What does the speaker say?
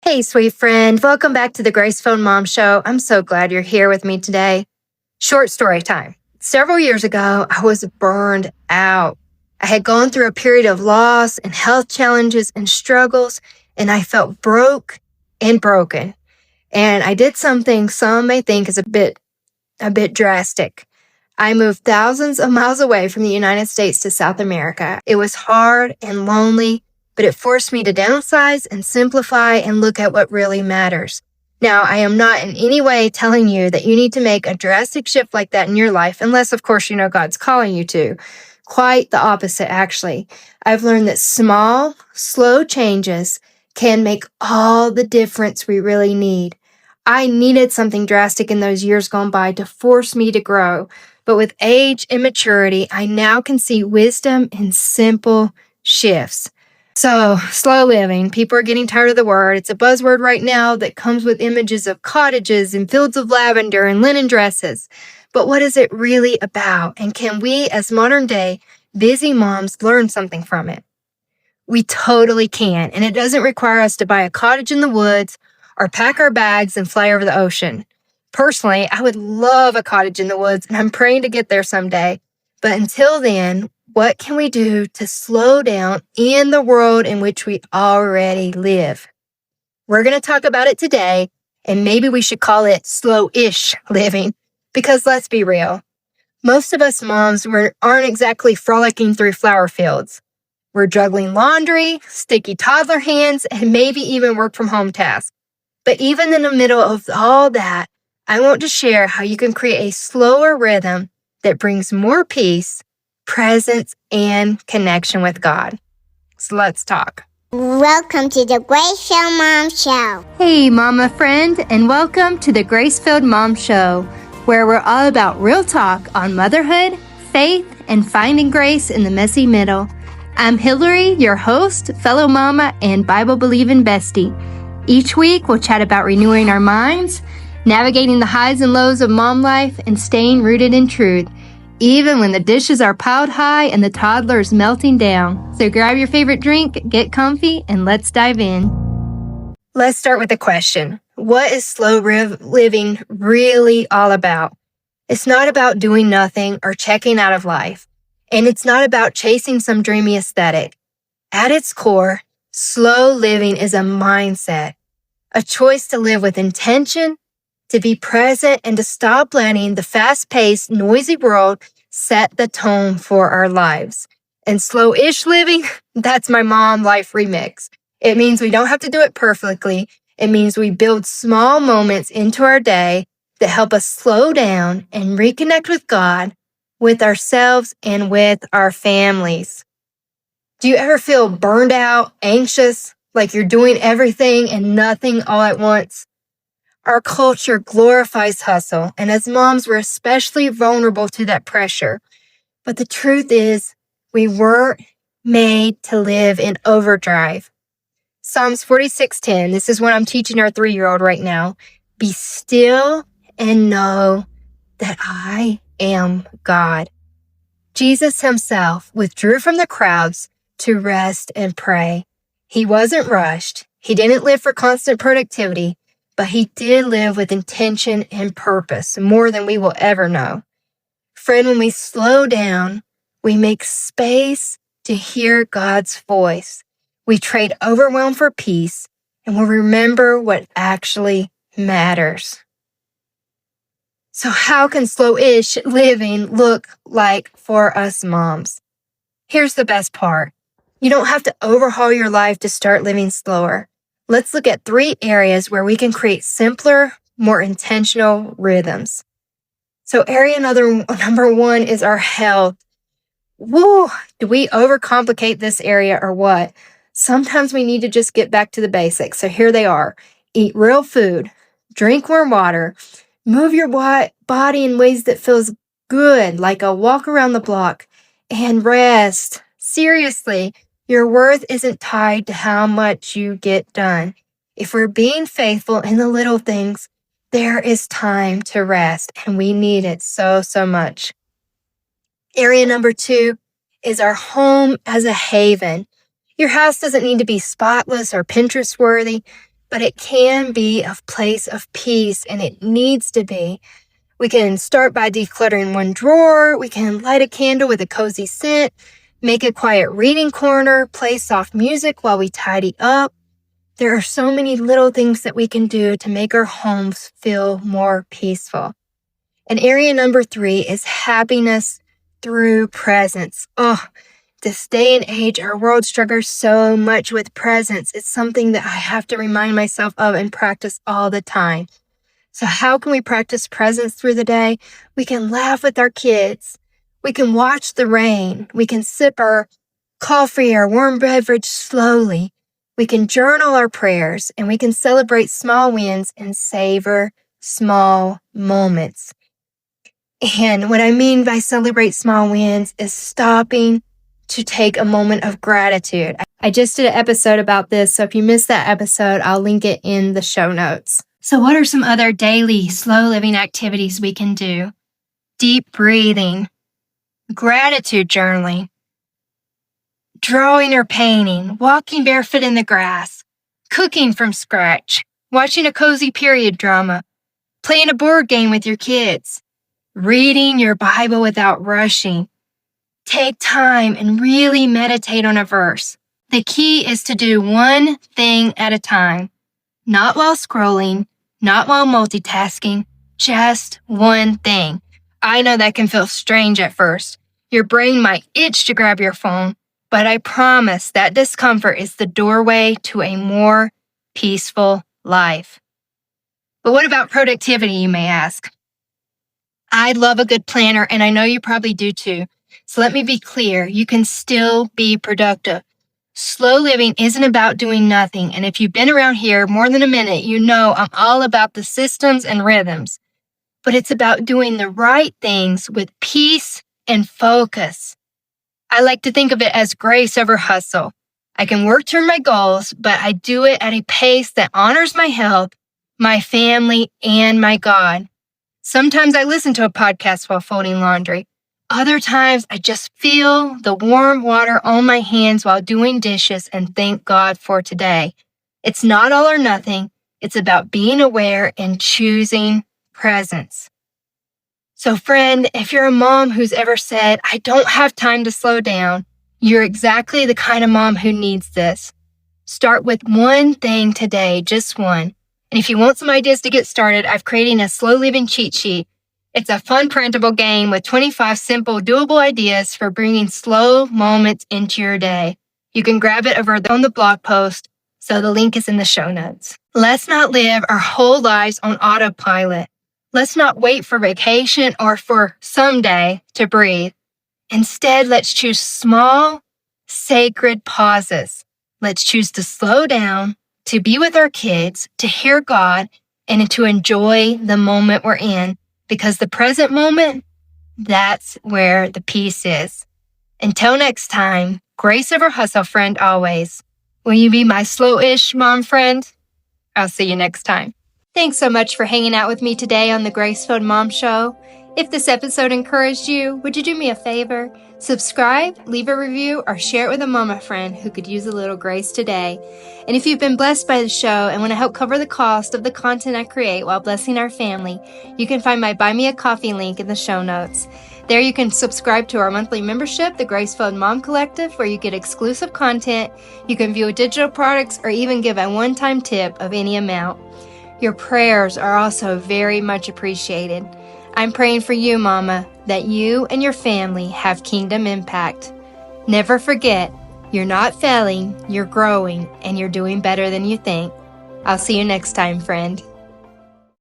Hey, sweet friend. Welcome back to the Graceful Mom Show. I'm so glad you're here with me today. Short story time. Several years ago, I was burned out. I had gone through a period of loss and health challenges and struggles, and I felt broke and broken. And I did something some may think is a bit drastic. I moved thousands of miles away from the United States to South America. It was hard and lonely, but it forced me to downsize and simplify and look at what really matters. Now, I am not in any way telling you that you need to make a drastic shift like that in your life, unless, of course, you know God's calling you to. Quite the opposite, actually. I've learned that small, slow changes can make all the difference we really need. I needed something drastic in those years gone by to force me to grow. But with age and maturity, I now can see wisdom in simple shifts. So, slow living. People are getting tired of the word. It's a buzzword right now that comes with images of cottages and fields of lavender and linen dresses. But what is it really about? And can we, as modern day busy moms, learn something from it? We totally can. And it doesn't require us to buy a cottage in the woods or pack our bags and fly over the ocean. Personally, I would love a cottage in the woods, and I'm praying to get there someday. But until then, what can we do to slow down in the world in which we already live? We're going to talk about it today, and maybe we should call it slowish living, because let's be real. Most of us moms aren't exactly frolicking through flower fields. We're juggling laundry, sticky toddler hands, and maybe even work from home tasks. But even in the middle of all that, I want to share how you can create a slower rhythm that brings more peace, presence, and connection with God. So let's talk. Welcome to the Grace-Filled Mom Show. Hey, mama friend, and welcome to the Grace-Filled Mom Show, where we're all about real talk on motherhood, faith, and finding grace in the messy middle. I'm Hillary, your host, fellow mama, and Bible-believing bestie. Each week, we'll chat about renewing our minds, navigating the highs and lows of mom life, and staying rooted in truth, even when the dishes are piled high and the toddler is melting down. So grab your favorite drink, get comfy, and let's dive in. Let's start with a question. What is slow living really all about? It's not about doing nothing or checking out of life. And it's not about chasing some dreamy aesthetic. At its core, slow living is a mindset, a choice to live with intention, to be present, and to stop letting the fast-paced, noisy world set the tone for our lives. And slow-ish living, that's my mom life remix. It means we don't have to do it perfectly. It means we build small moments into our day that help us slow down and reconnect with God, with ourselves, and with our families. Do you ever feel burned out, anxious, like you're doing everything and nothing all at once? Our culture glorifies hustle, and as moms, we're especially vulnerable to that pressure. But the truth is, we weren't made to live in overdrive. Psalms 46:10, this is what I'm teaching our 3-year-old right now. Be still and know that I am God. Jesus himself withdrew from the crowds to rest and pray. He wasn't rushed. He didn't live for constant productivity, but he did live with intention and purpose, more than we will ever know. Friend, when we slow down, we make space to hear God's voice. We trade overwhelm for peace, and we remember what actually matters. So how can slow-ish living look like for us moms? Here's the best part. You don't have to overhaul your life to start living slower. Let's look at 3 areas where we can create simpler, more intentional rhythms. So area number 1 is our health. Woo! Do we overcomplicate this area or what? Sometimes we need to just get back to the basics. So here they are. Eat real food, drink warm water, move your body in ways that feels good, like a walk around the block, and rest. Seriously, your worth isn't tied to how much you get done. If we're being faithful in the little things, there is time to rest, and we need it so much. Area number 2 is our home as a haven. Your house doesn't need to be spotless or Pinterest worthy, but it can be a place of peace, and it needs to be. We can start by decluttering one drawer. We can light a candle with a cozy scent, make a quiet reading corner, play soft music while we tidy up. There are so many little things that we can do to make our homes feel more peaceful. And area number 3 is happiness through presents. This day and age, our world struggles so much with presents. It's something that I have to remind myself of and practice all the time. So how can we practice presents through the day? We can laugh with our kids. We can watch the rain. We can sip our coffee or warm beverage slowly. We can journal our prayers, and we can celebrate small wins and savor small moments. And what I mean by celebrate small wins is stopping to take a moment of gratitude. I just did an episode about this, so if you missed that episode, I'll link it in the show notes. So what are some other daily slow living activities we can do? Deep breathing, gratitude journaling, drawing or painting, walking barefoot in the grass, cooking from scratch, watching a cozy period drama, playing a board game with your kids, reading your Bible without rushing. Take time and really meditate on a verse. The key is to do one thing at a time, not while scrolling, not while multitasking, just one thing. I know that can feel strange at first. Your brain might itch to grab your phone, but I promise that discomfort is the doorway to a more peaceful life. But what about productivity, you may ask? I love a good planner, and I know you probably do too. So let me be clear, you can still be productive. Slow living isn't about doing nothing, and if you've been around here more than a minute, you know I'm all about the systems and rhythms. But it's about doing the right things with peace and focus. I like to think of it as grace over hustle. I can work toward my goals, but I do it at a pace that honors my health, my family, and my God. Sometimes I listen to a podcast while folding laundry. Other times, I just feel the warm water on my hands while doing dishes and thank God for today. It's not all or nothing. It's about being aware and choosing presence. So friend, if you're a mom who's ever said, I don't have time to slow down, you're exactly the kind of mom who needs this. Start with one thing today, just one. And if you want some ideas to get started, I've created a slow living cheat sheet. It's a fun printable game with 25 simple, doable ideas for bringing slow moments into your day. You can grab it over on the blog post, so the link is in the show notes. Let's not live our whole lives on autopilot. Let's not wait for vacation or for someday to breathe. Instead, let's choose small, sacred pauses. Let's choose to slow down, to be with our kids, to hear God, and to enjoy the moment we're in. Because the present moment, that's where the peace is. Until next time, grace over hustle, friend, always. Will you be my slowish mom friend? I'll see you next time. Thanks so much for hanging out with me today on the Grace-Filled Mom Show. If this episode encouraged you, would you do me a favor? Subscribe, leave a review, or share it with a mama friend who could use a little grace today. And if you've been blessed by the show and want to help cover the cost of the content I create while blessing our family, you can find my Buy Me a Coffee link in the show notes. There you can subscribe to our monthly membership, the Grace-Filled Mom Collective, where you get exclusive content, you can view digital products, or even give a one-time tip of any amount. Your prayers are also very much appreciated. I'm praying for you, Mama, that you and your family have kingdom impact. Never forget, you're not failing, you're growing, and you're doing better than you think. I'll see you next time, friend.